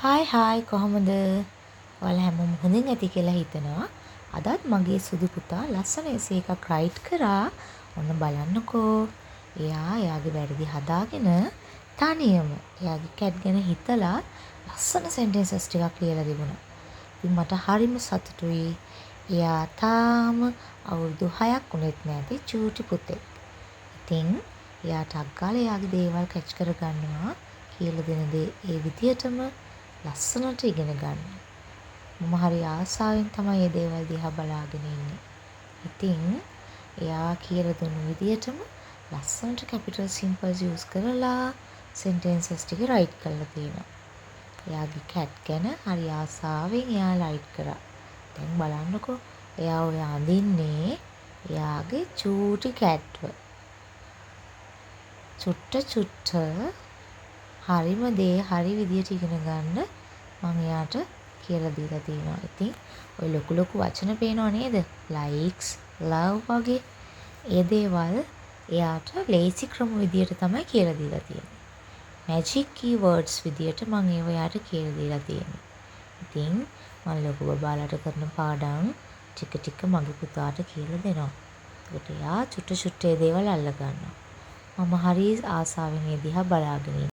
Hi කොහොමද? ඔයාලා හැමෝම හොඳින් ඇති කියලා හිතනවා. අදත් මගේ සුදු පුතා ලස්සන එසේ එකක් රයිට් කරා. ඔන්න බලන්නකෝ. එයාගේ වැරදි හදාගෙන තනියම එයාගේ කැට් ගැන හිතලා ලස්සන සෙන්ටෙන්සස් ටිකක් ලියලා තිබුණා. ඉතින් මට හරිම සතුටුයි. එයා තාම අවුරුදු 6ක් වුණෙත් නැති චූටි පුතෙක්. ඉතින් එයා ටක් ගාලා එයාගේ දේවල් කැච් කර ගන්නවා. කියලා දෙන දේ ඒ විදියටම ලස්සනට ඉගෙන ගන්න. මම හරි ආසාවෙන් තමයි මේ දේවල් දිහා බලාගෙන ඉන්නේ. ඉතින් එයා කියලා දුන්නු විදියටම ලස්සනට capital symbols use කරලා sentences ටික write කරලා තියෙනවා. එයාගේ cat ගැන හරි ආසාවෙන් එයා write කරා. දැන් බලන්නකෝ එයා ඔය අඳින්නේ එයාගේ චූටි catව. චුට්ට හරිම දේ හරි විදියට ඉගෙන ගන්න මම එයාට කියලා දීලා තියෙනවා. ඉතින් ඔය ලොකු වචන පේනව නේද? likes, love වගේ ඒ දේවල් එයාට ලේසි ක්‍රම විදියට තමයි කියලා දීලා තියෙන්නේ. magic keywords විදියට මම ඒව එයාට කියලා දීලා තියෙන්නේ. ඉතින් මම ලොකු බබාලට කරන පාඩම් ටික මගේ පුතාට කියලා දෙනවා. ඒකට එයා චුට්ට ඒ දේවල් අල්ල ගන්නවා. මම හරි ආසාවෙන් ඒ දිහා බලාගෙන